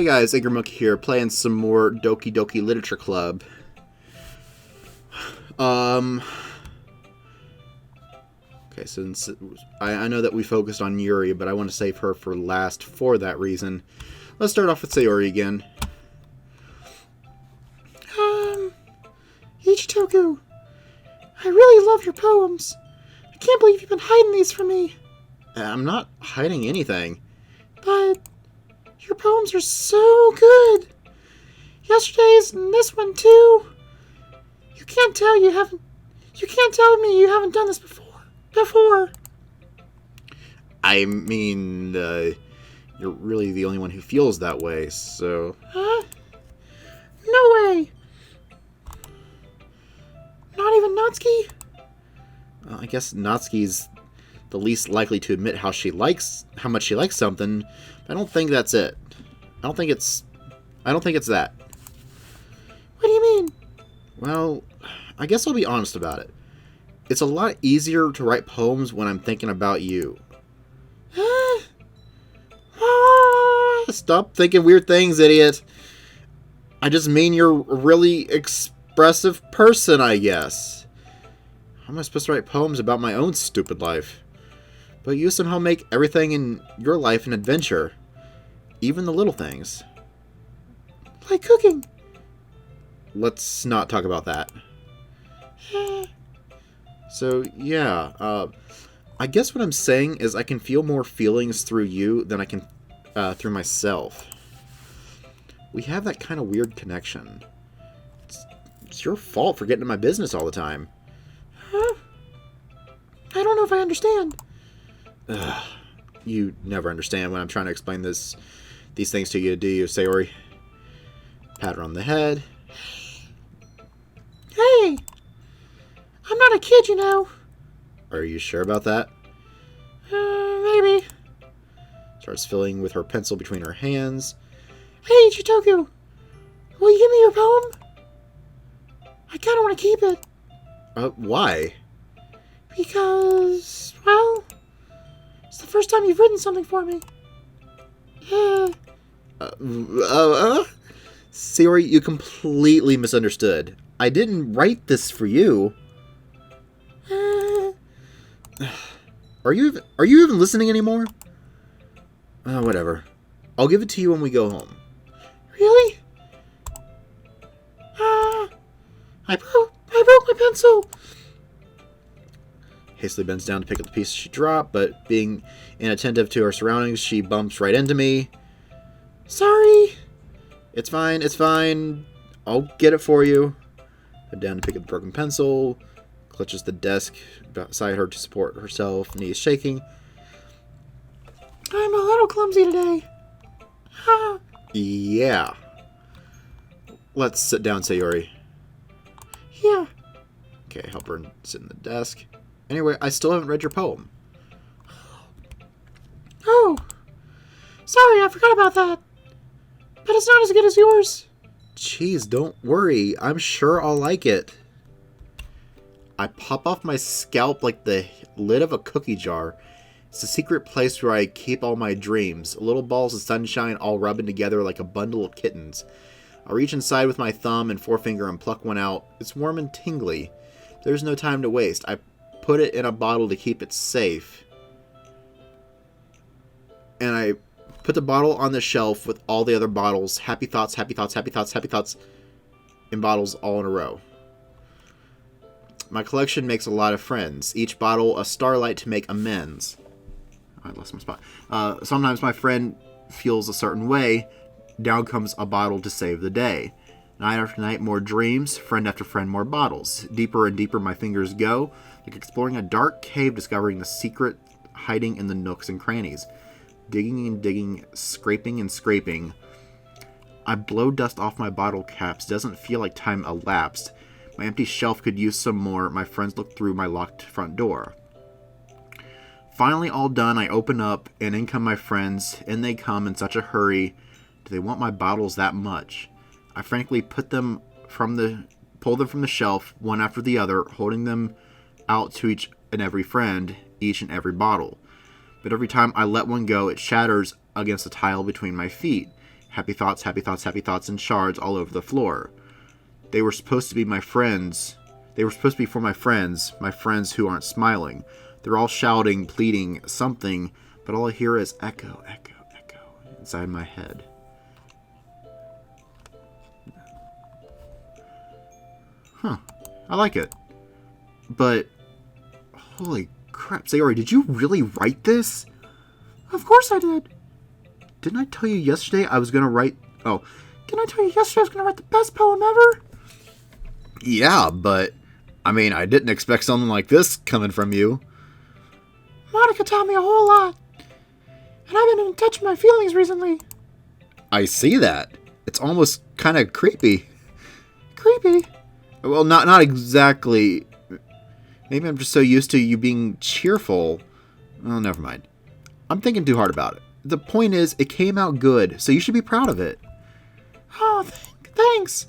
Hi guys, Angry Monkey here, playing some more Doki Doki Literature Club. Okay, since I know that we focused on Yuri, but I want to save her for last for that reason. Let's start off with Sayori again. Ichitoku, I really love your poems. I can't believe you've been hiding these from me. I'm not hiding anything. But your poems are so good. Yesterday's and this one too. You can't tell me you haven't done this before. I mean, you're really the only one who feels that way, so... Huh? No way. Not even Natsuki? I guess Natsuki's the least likely to admit how much she likes something. I don't think that's it. I don't think it's that. What do you mean? Well, I guess I'll be honest about it. It's a lot easier to write poems when I'm thinking about you. Stop thinking weird things, idiot. I just mean you're a really expressive person, I guess. How am I supposed to write poems about my own stupid life? But you somehow make everything in your life an adventure. Even the little things. Like cooking. Let's not talk about that. So, yeah. I guess what I'm saying is I can feel more feelings through you than I can through myself. We have that kind of weird connection. It's your fault for getting in my business all the time. Huh? I don't know if I understand. You never understand when I'm trying to explain these things to you, do you, Sayori? Pat her on the head. Hey! I'm not a kid, you know. Are you sure about that? Maybe. Starts filling with her pencil between her hands. Hey, Ichitoku! Will you give me your poem? I kind of want to keep it. Why? Because, well, it's the first time you've written something for me. Sayori, you completely misunderstood. I didn't write this for you. Are you even listening anymore? Whatever. I'll give it to you when we go home. Really? I broke my pencil. Hastily bends down to pick up the piece she dropped, but being inattentive to her surroundings, she bumps right into me. Sorry. It's fine. I'll get it for you. Head down to pick up the broken pencil. Clutches the desk beside her to support herself, knees shaking. I'm a little clumsy today. Yeah. Let's sit down, Sayori. Yeah. Okay, help her sit in the desk. Anyway, I still haven't read your poem. Oh. Sorry, I forgot about that. But it's not as good as yours. Jeez, don't worry. I'm sure I'll like it. I pop off my scalp like the lid of a cookie jar. It's a secret place where I keep all my dreams. Little balls of sunshine all rubbing together like a bundle of kittens. I reach inside with my thumb and forefinger and pluck one out. It's warm and tingly. There's no time to waste. I put it in a bottle to keep it safe. And I put the bottle on the shelf with all the other bottles. Happy thoughts, happy thoughts, happy thoughts, happy thoughts. In bottles all in a row. My collection makes a lot of friends. Each bottle a starlight to make amends. I lost my spot. Sometimes my friend feels a certain way. Down comes a bottle to save the day. Night after night, more dreams. Friend after friend, more bottles. Deeper and deeper my fingers go, like exploring a dark cave, discovering the secret hiding in the nooks and crannies. Digging and digging, scraping and scraping. I blow dust off my bottle caps. Doesn't feel like time elapsed. My empty shelf could use some more. My friends look through my locked front door. Finally all done, I open up, and in come my friends. In they come in such a hurry. Do they want my bottles that much? I frankly pull them from the shelf, one after the other, holding them out to each and every friend, each and every bottle. But every time I let one go, it shatters against the tile between my feet. Happy thoughts, in shards all over the floor. They were supposed to be my friends. They were supposed to be for my friends who aren't smiling. They're all shouting, pleading, something, but all I hear is echo, echo, echo inside my head. Huh. I like it. But, holy crap, Sayori, did you really write this? Of course I did. Didn't I tell you yesterday I was going to write... Oh. Didn't I tell you yesterday I was going to write the best poem ever? Yeah, but, I mean, I didn't expect something like this coming from you. Monica taught me a whole lot. And I've been in touch with my feelings recently. I see that. It's almost kind of creepy. Creepy? Well, not exactly. Maybe I'm just so used to you being cheerful. Well, never mind. I'm thinking too hard about it. The point is, it came out good, so you should be proud of it. Oh, thanks.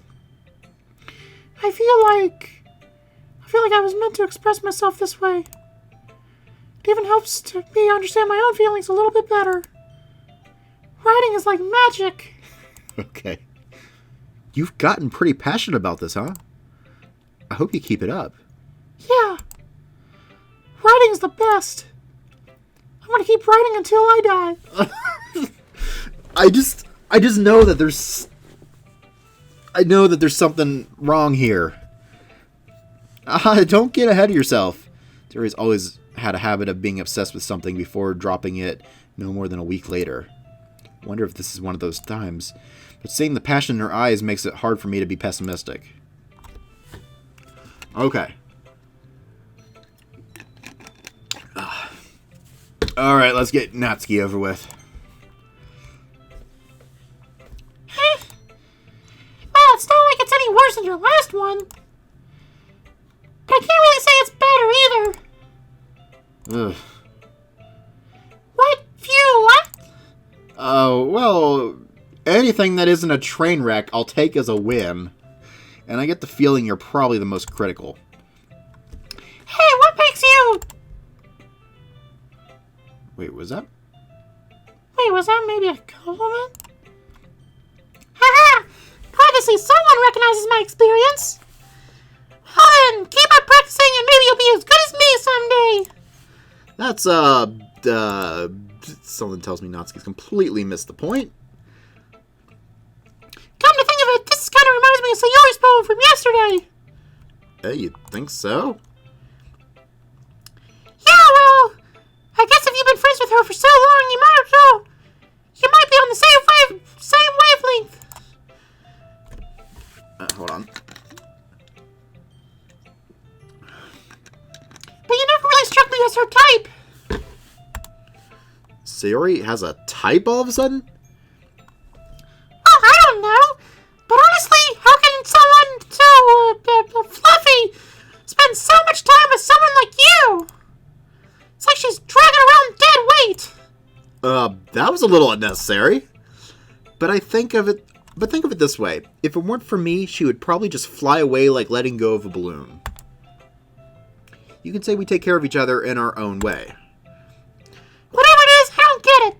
I feel like I was meant to express myself this way. It even helps to me understand my own feelings a little bit better. Writing is like magic. Okay. You've gotten pretty passionate about this, huh? I hope you keep it up. Yeah. Writing's the best. I'm gonna keep writing until I die. I just know that there's... I know that there's something wrong here. Don't get ahead of yourself. Terry's always had a habit of being obsessed with something before dropping it no more than a week later. Wonder if this is one of those times. But seeing the passion in her eyes makes it hard for me to be pessimistic. Okay. Alright, let's get Natsuki over with. Well, it's not like it's any worse than your last one. But I can't really say it's better either. Ugh. What? Phew, what? Oh, well, anything that isn't a train wreck, I'll take as a win. And I get the feeling you're probably the most critical. Hey, what makes you... Wait, was that? Wait, was that maybe a compliment? Haha! Obviously someone recognizes my experience. Well then, keep on practicing and maybe you'll be as good as me someday. That's, something tells me Natsuki's completely missed the point. Come to think of it, this kind of reminds me of Sayori's poem from yesterday. Hey, you think so? Yeah, well, I guess if you've been friends with her for so long, you might be on the same wavelength. Hold on. But you never really struck me as her type. Sayori has a type all of a sudden? Oh, I don't know. But honestly, how can someone so fluffy spend so much time with someone like you? It's like she's dragging around dead weight. That was a little unnecessary. But think of it this way. If it weren't for me, she would probably just fly away like letting go of a balloon. You can say we take care of each other in our own way. Whatever it is, I don't get it.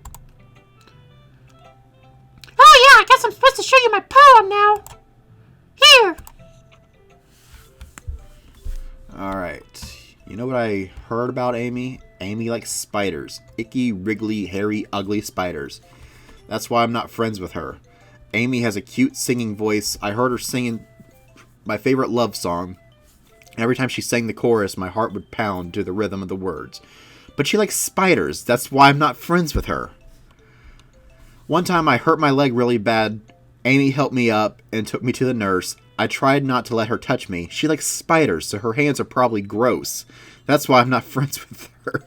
Oh yeah, I guess I'm supposed to show you my poem now. Here. Alright. You know what I heard about Amy? Amy likes spiders. Icky, wriggly, hairy, ugly spiders. That's why I'm not friends with her. Amy has a cute singing voice. I heard her singing my favorite love song. Every time she sang the chorus, my heart would pound to the rhythm of the words. But she likes spiders. That's why I'm not friends with her. One time I hurt my leg really bad. Amy helped me up and took me to the nurse. I tried not to let her touch me. She likes spiders, so her hands are probably gross. That's why I'm not friends with her.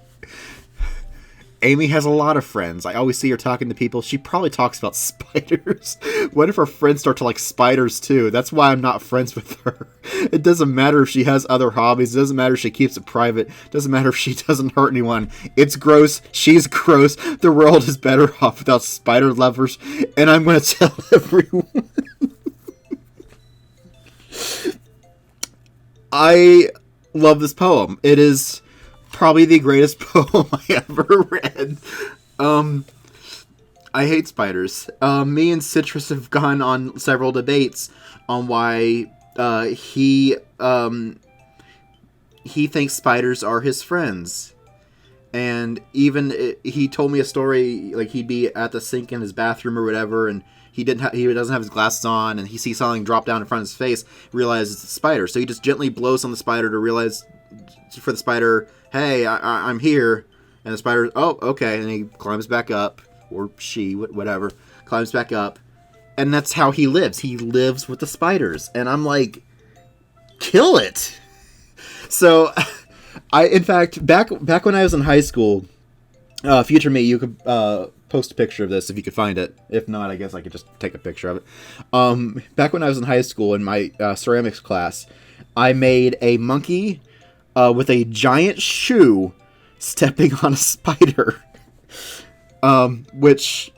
Amy has a lot of friends. I always see her talking to people. She probably talks about spiders. What if her friends start to like spiders too? That's why I'm not friends with her. It doesn't matter if she has other hobbies. It doesn't matter if she keeps it private. It doesn't matter if she doesn't hurt anyone. It's gross. She's gross. The world is better off without spider lovers. And I'm going to tell everyone. I love this poem. It is I hate spiders. Me and Citrus have gone on several debates on why he thinks spiders are his friends. And even he told me a story, like he'd be at the sink in his bathroom or whatever, and he doesn't have his glasses on, and he sees something drop down in front of his face, realizes it's a spider. So he just gently blows on the spider to realize for the spider, hey, I'm here. And the spider, oh, okay, and he climbs back up, or she, whatever, climbs back up, and that's how he lives. He lives with the spiders, and I'm like, kill it. So, in fact, back when I was in high school, future me, you could post a picture of this if you could find it. If not, I guess I could just take a picture of it. Back when I was in high school in my ceramics class, I made a monkey with a giant shoe stepping on a spider. Which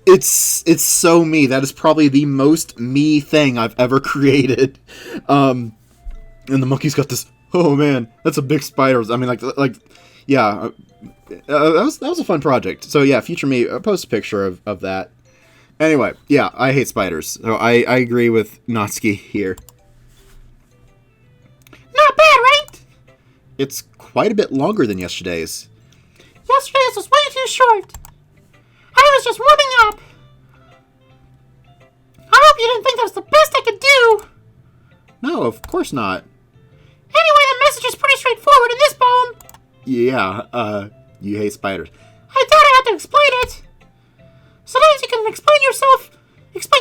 it's so me. That is probably the most me thing I've ever created. And the monkey's got this. Oh man, that's a big spider. I mean, yeah. That was a fun project. So yeah, future me, post a picture of that. Anyway, yeah, I hate spiders. So I agree with Natsuki here. Not bad, right? It's quite a bit longer than yesterday's. Yesterday's was way too short. I was just warming up. I hope you didn't think that was the best I could do. No, of course not. Anyway, the message is pretty straightforward in this poem. Yeah, you hate spiders. I thought I had to explain it. Sometimes you can explain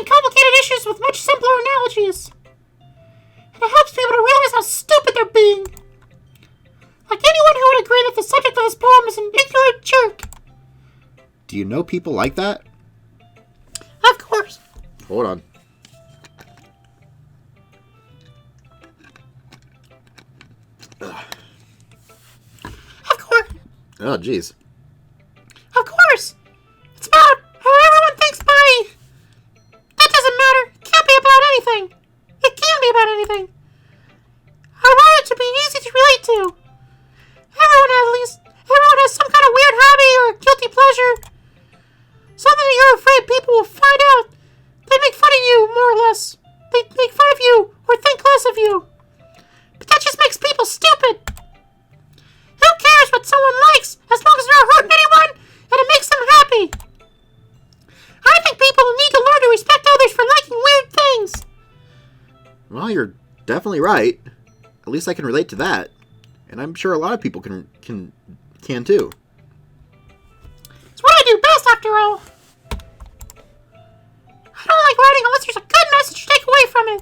complicated issues with much simpler analogies. And it helps people to realize how stupid they're being. Like anyone who would agree that the subject of this poem is an ignorant jerk. Do you know people like that? Of course. Hold on. Of course. Oh, jeez. Of course. It's about how everyone thinks by... That doesn't matter. It can't be about anything. It can be about anything. I want it to be easy to relate to. Everyone has some kind of weird hobby or guilty pleasure. Something that you're afraid people will find out. They make fun of you, more or less. They make fun of you or think less of you. But that just makes people stupid. Who cares what someone likes as long as they're not hurting anyone and it makes them happy? I think people need to learn to respect others for liking weird things. Well, you're definitely right. At least I can relate to that. And I'm sure a lot of people can too. It's what I do best, after all. I don't like writing unless there's a good message to take away from it.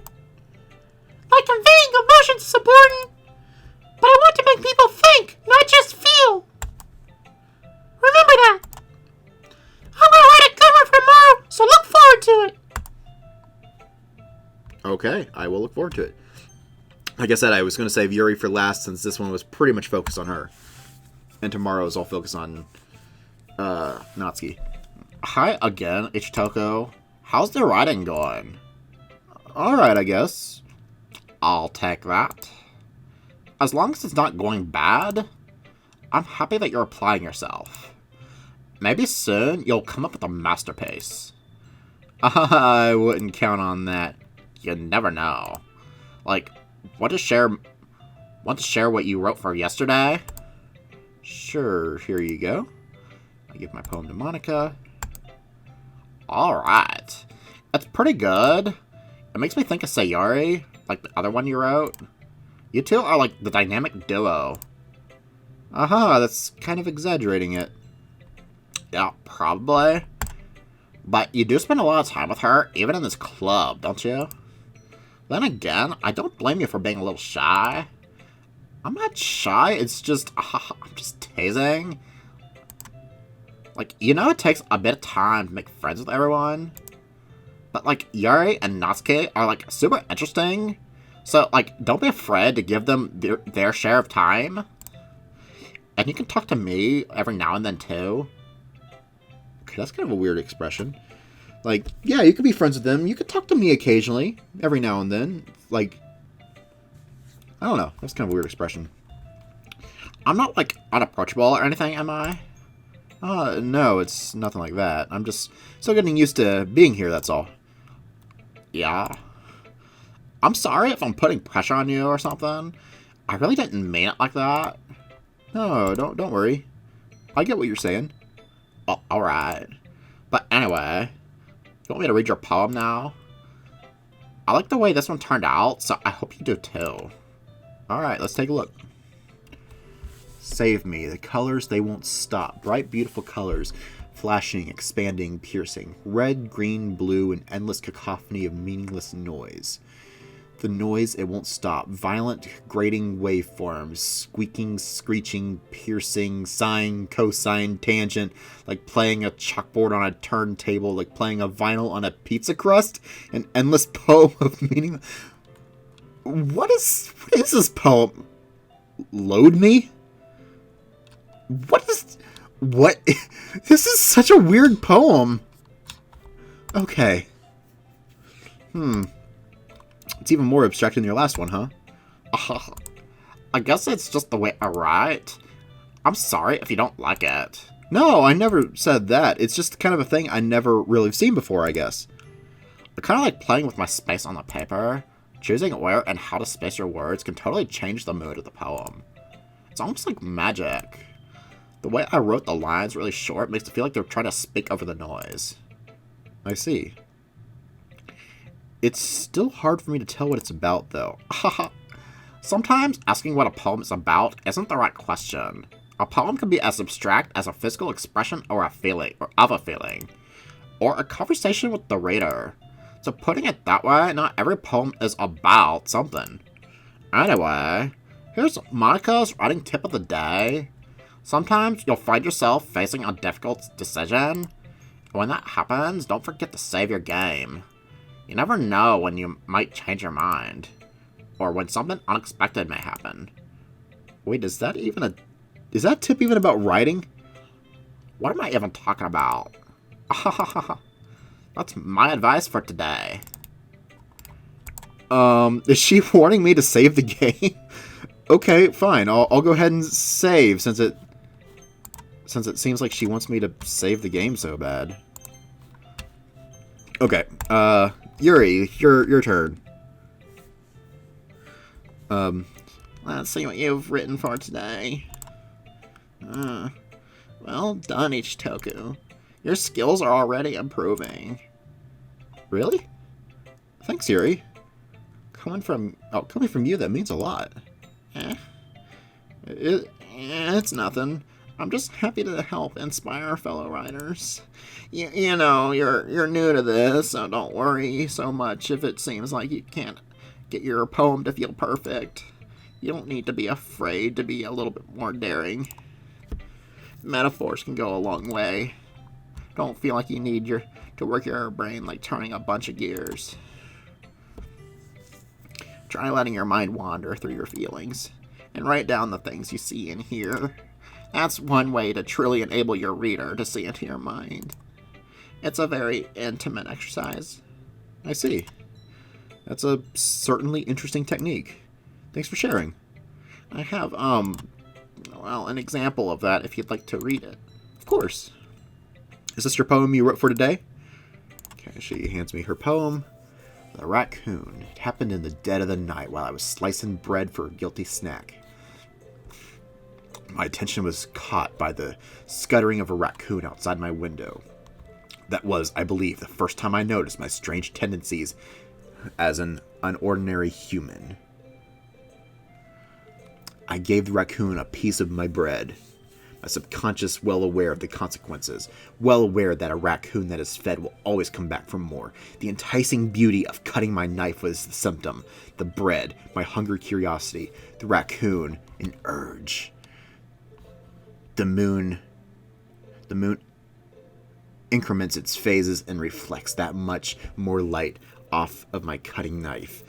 Like conveying emotions is important, but I want to make people think, not just feel. Remember that. I'm going to write a good one for tomorrow, so look forward to it. Okay, I will look forward to it. Like I said, I was going to save Yuri for last since this one was pretty much focused on her. And tomorrow's all focused on Natsuki. Hi again, Ichitoko. How's the writing going? Alright, I guess. I'll take that. As long as it's not going bad, I'm happy that you're applying yourself. Maybe soon you'll come up with a masterpiece. I wouldn't count on that. You never know. Like, want to share what you wrote for yesterday? Sure, here you go. I give my poem to Monica. Alright. That's pretty good. It makes me think of Sayori, like the other one you wrote. You two are like the dynamic duo. That's kind of exaggerating it. Yeah, probably. But you do spend a lot of time with her, even in this club, don't you? Then again, I don't blame you for being a little shy. I'm not shy, it's just, I'm just teasing. Like, you know it takes a bit of time to make friends with everyone. But, like, Yuri and Natsuki are, like, super interesting. So, like, don't be afraid to give them their share of time. And you can talk to me every now and then, too. Okay, that's kind of a weird expression. Like, yeah, you could be friends with them. You could talk to me occasionally, every now and then. Like, I don't know. That's kind of a weird expression. I'm not, like, unapproachable or anything, am I? No, it's nothing like that. I'm just still getting used to being here, that's all. Yeah. I'm sorry if I'm putting pressure on you or something. I really didn't mean it like that. No, don't worry. I get what you're saying. Oh, alright. But anyway, you want me to read your poem now? I like the way this one turned out, so I hope you do too. Alright, let's take a look. Save me. The colors, they won't stop. Bright, beautiful colors. Flashing, expanding, piercing. Red, green, blue, an endless cacophony of meaningless noise. The noise, it won't stop. Violent, grating waveforms. Squeaking, screeching, piercing, sine, cosine, tangent. Like playing a chalkboard on a turntable. Like playing a vinyl on a pizza crust. An endless poem of meaning. What is this poem? Load me? What? This is such a weird poem. Okay. It's even more abstract than your last one, huh? I guess it's just the way I write. I'm sorry if you don't like it. No, I never said that. It's just kind of a thing I never really seen before, I guess. I kind of like playing with my space on the paper. Choosing where and how to space your words can totally change the mood of the poem. It's almost like magic. The way I wrote the lines really short makes it feel like they're trying to speak over the noise. I see. It's still hard for me to tell what it's about, though. Sometimes asking what a poem is about isn't the right question. A poem can be as abstract as a physical expression or a feeling, or of a feeling. Or a conversation with the reader. So putting it that way, not every poem is about something. Anyway, here's Monica's writing tip of the day. Sometimes you'll find yourself facing a difficult decision. When that happens, don't forget to save your game. You never know when you might change your mind. Or when something unexpected may happen. Wait, is that tip even about writing? What am I even talking about? That's my advice for today. Is she warning me to save the game? Okay, fine. I'll go ahead and save since it seems like she wants me to save the game so bad. Okay, Yuri, your turn. Let's see what you've written for today. Well done, Ichitoku. Your skills are already improving. Really? Thanks, Yuri. Coming from you, that means a lot. It's nothing. I'm just happy to help inspire fellow writers. You know, you're new to this, so don't worry so much if it seems like you can't get your poem to feel perfect. You don't need to be afraid to be a little bit more daring. Metaphors can go a long way. Don't feel like you need to work your brain like turning a bunch of gears. Try letting your mind wander through your feelings, and write down the things you see and hear. That's one way to truly enable your reader to see into your mind. It's a very intimate exercise. I see. That's a certainly interesting technique. Thanks for sharing. I have, well, an example of that if you'd like to read it. Of course. Is this your poem you wrote for today? Okay, she hands me her poem. The raccoon. It happened in the dead of the night while I was slicing bread for a guilty snack. My attention was caught by the scuttering of a raccoon outside my window. That was, I believe, the first time I noticed my strange tendencies as an unordinary human. I gave the raccoon a piece of my bread. My subconscious well aware of the consequences, well aware that a raccoon that is fed will always come back for more. The enticing beauty of cutting my knife was the symptom. The bread, my hungry curiosity. The raccoon, an urge. The moon increments its phases and reflects that much more light off of my cutting knife.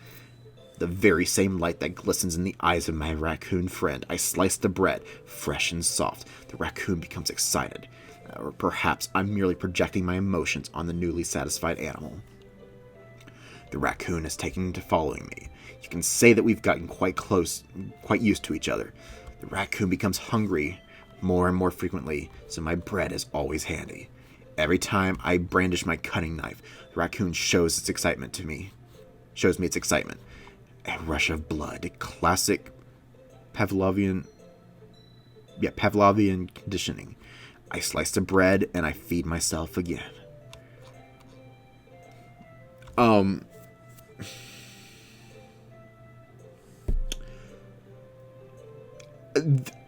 The very same light that glistens in the eyes of my raccoon friend. I slice the bread, fresh and soft. The raccoon becomes excited. Or perhaps I'm merely projecting my emotions on the newly satisfied animal. The raccoon is taking to following me. You can say that we've gotten quite close, quite used to each other. The raccoon becomes hungry more and more frequently, so my bread is always handy. Every time I brandish my cutting knife, the raccoon shows its excitement to me. Shows me its excitement. A rush of blood, classic Pavlovian conditioning. I slice the bread and I feed myself again.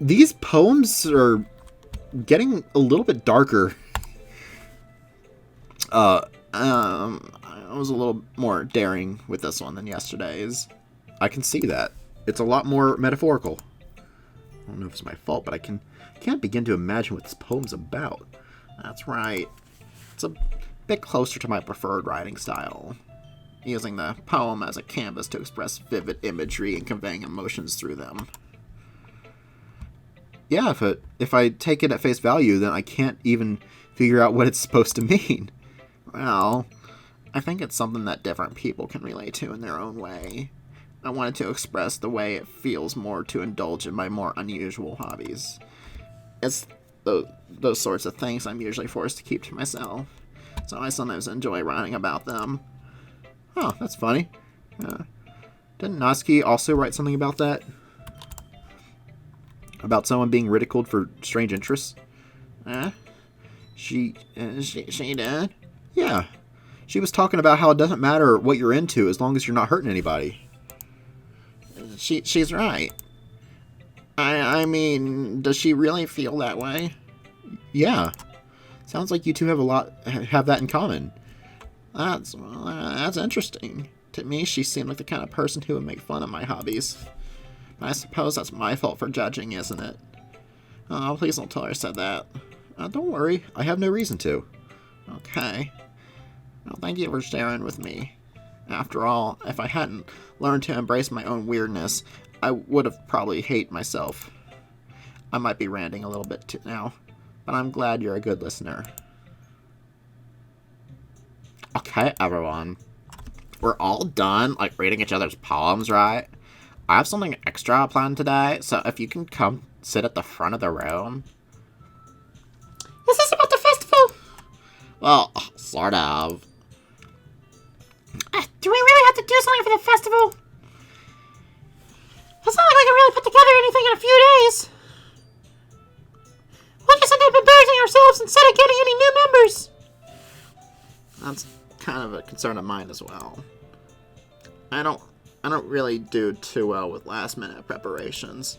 These poems are getting a little bit darker. I was a little more daring with this one than yesterday's. I can see that. It's a lot more metaphorical. I don't know if it's my fault, but I can't begin to imagine what this poem's about. That's right. It's a bit closer to my preferred writing style, using the poem as a canvas to express vivid imagery and conveying emotions through them. Yeah, if I take it at face value, then I can't even figure out what it's supposed to mean. Well, I think it's something that different people can relate to in their own way. I wanted to express the way it feels more to indulge in my more unusual hobbies. It's those sorts of things I'm usually forced to keep to myself, so I sometimes enjoy writing about them. Oh, that's funny. Didn't Natsuki also write something about that? About someone being ridiculed for strange interests? She did? Yeah. She was talking about how it doesn't matter what you're into as long as you're not hurting anybody. She's right. I mean, does she really feel that way? Yeah. Sounds like you two have that in common. That's interesting. To me, she seemed like the kind of person who would make fun of my hobbies. I suppose that's my fault for judging, isn't it? Oh, please don't tell her I said that. Don't worry, I have no reason to. Okay. Well, thank you for sharing with me. After all, if I hadn't learned to embrace my own weirdness, I would have probably hated myself. I might be ranting a little bit too now, but I'm glad you're a good listener. Okay, everyone. We're all done, reading each other's poems, right? I have something extra planned today, so if you can come sit at the front of the room. Is this about the festival? Well, sort of. Do we really have to do something for the festival? It's not like we can really put together anything in a few days. We'll just end up embarrassing ourselves instead of getting any new members. That's kind of a concern of mine as well. I don't really do too well with last-minute preparations.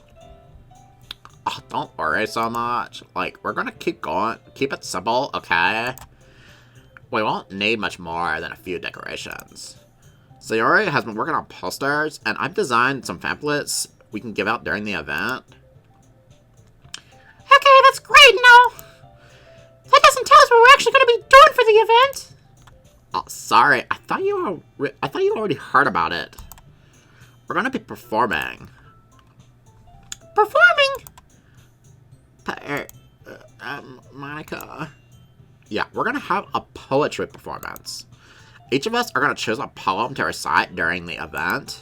Oh, don't worry so much. We're gonna keep going. Keep it simple, okay? We won't need much more than a few decorations. Sayori has been working on posters, and I've designed some pamphlets we can give out during the event. Okay, that's great, no. That doesn't tell us what we're actually going to be doing for the event. Oh, sorry. I thought you already heard about it. We're gonna be performing. Performing? Monica. Yeah, we're gonna have a poetry performance. Each of us are gonna choose a poem to recite during the event.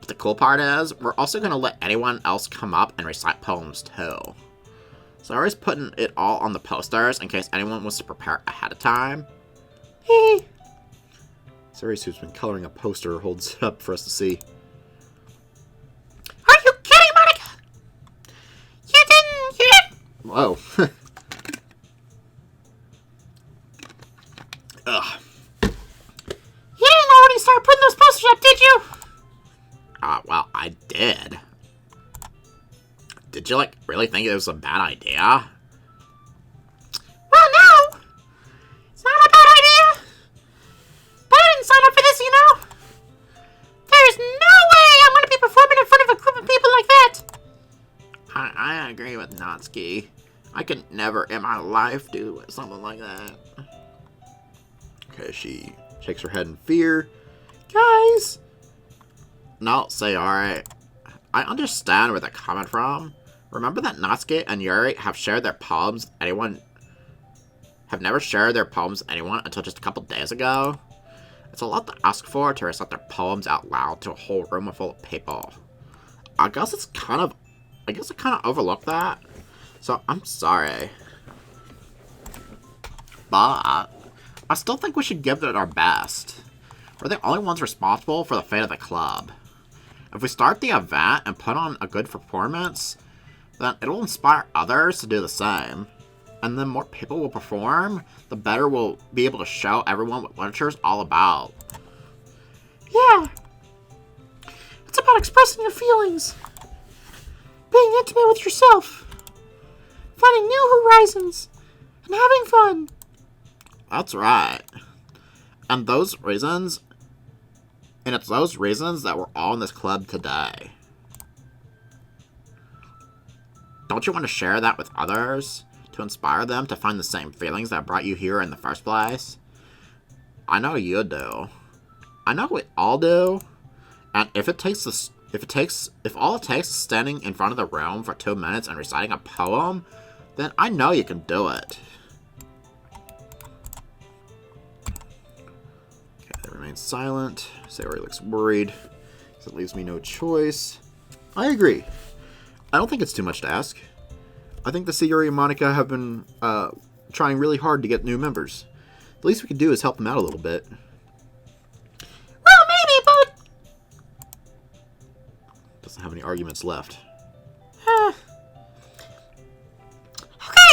But the cool part is, we're also gonna let anyone else come up and recite poems too. So I was putting it all on the posters in case anyone wants to prepare ahead of time. Hey. Sayori, who's been coloring a poster, holds it up for us to see. Are you kidding, Monica? You didn't. Whoa. Ugh. You didn't already start putting those posters up, did you? Well, I did. Did you, really think it was a bad idea? Well, no. It's not a bad idea. But I didn't sign up for this, you know? There's no way I'm going to be performing in front of a group of people like that. I agree with Natsuki. I could never in my life do something like that. Okay, she shakes her head in fear. Guys! No, Sayori. I understand where they're coming from. Remember that Natsuki and Yuri have shared their poems with anyone... have never shared their poems with anyone until just a couple days ago? It's a lot to ask for to recite their poems out loud to a whole room full of people. I guess I kind of overlooked that. So, I'm sorry. But I still think we should give it our best. We're the only ones responsible for the fate of the club. If we start the event and put on a good performance, then it'll inspire others to do the same. And the more people will perform, the better we'll be able to show everyone what literature's all about. Yeah. It's about expressing your feelings. Being intimate with yourself. Finding new horizons. And having fun. That's right. And those reasons... And it's those reasons that we're all in this club today. Don't you want to share that with others? To inspire them to find the same feelings that brought you here in the first place? I know you do. I know we all do. And if all it takes is standing in front of the room for 2 minutes and reciting a poem, then I know you can do it. Okay, they remain silent. Sayori looks worried. So it leaves me no choice. I agree. I don't think it's too much to ask. I think the Sayori and Monica have been trying really hard to get new members. The least we can do is help them out a little bit. Well, maybe, but... Doesn't have any arguments left. Okay,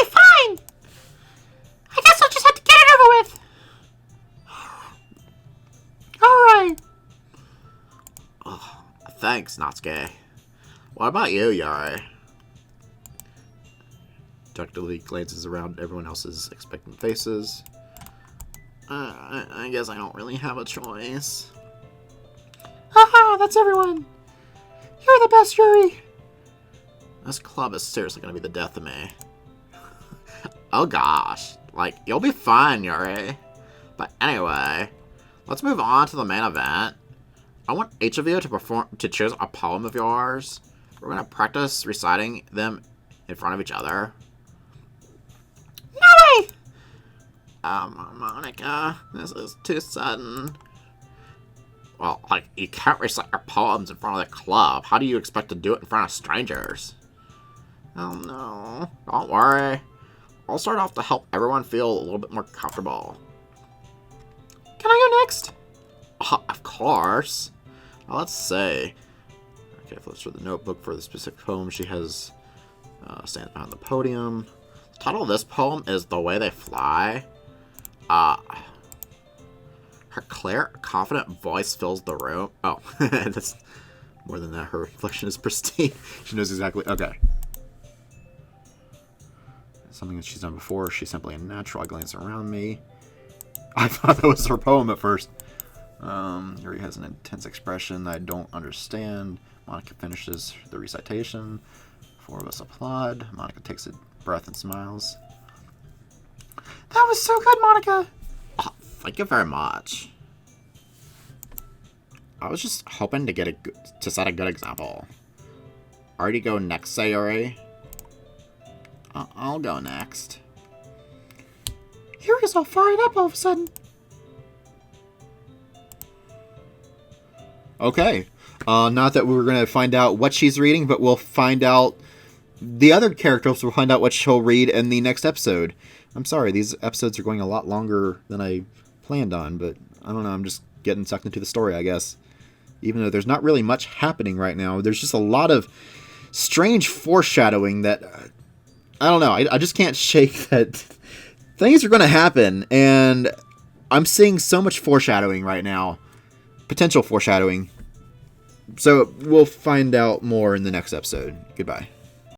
fine. I guess I'll just have to get it over with. Alright. Oh, thanks, Natsuki. What about you, Yuri? Ductily glances around everyone else's expectant faces. I guess I don't really have a choice. Haha, that's everyone. You're the best, Yuri. This club is seriously going to be the death of me. Oh gosh. Like, you'll be fine, Yuri. But anyway, let's move on to the main event. I want each of you to choose a poem of yours. We're going to practice reciting them in front of each other. No way! Monica, this is too sudden. Well, like, you can't recite your poems in front of the club. How do you expect to do it in front of strangers? Oh no. Don't worry. I'll start off to help everyone feel a little bit more comfortable. Can I go next? Of course. Well, let's see. Okay, flips for the notebook for the specific poem she has standing behind the podium. The title of this poem is The Way They Fly. Her clear, confident voice fills the room. Oh, that's more than that. Her reflection is pristine. She knows exactly. Okay. Something that she's done before. She's simply a natural. I glance around me. I thought that was her poem at first. Yuri has an intense expression that I don't understand. Monica finishes the recitation. 4 of us applaud. Monica takes a breath and smiles. That was so good, Monica. Oh, thank you very much. I was just hoping to set a good example. Already go next, Sayori? I'll go next. Yuri's all fired up all of a sudden. Okay. Not that we were going to find out what she's reading, but we'll find out the other characters will find out what she'll read in the next episode. I'm sorry, these episodes are going a lot longer than I planned on, but I don't know, I'm just getting sucked into the story, I guess. Even though there's not really much happening right now, there's just a lot of strange foreshadowing that, I don't know, I just can't shake that things are going to happen, and I'm seeing so much foreshadowing right now. Potential foreshadowing. So we'll find out more in the next episode. Goodbye.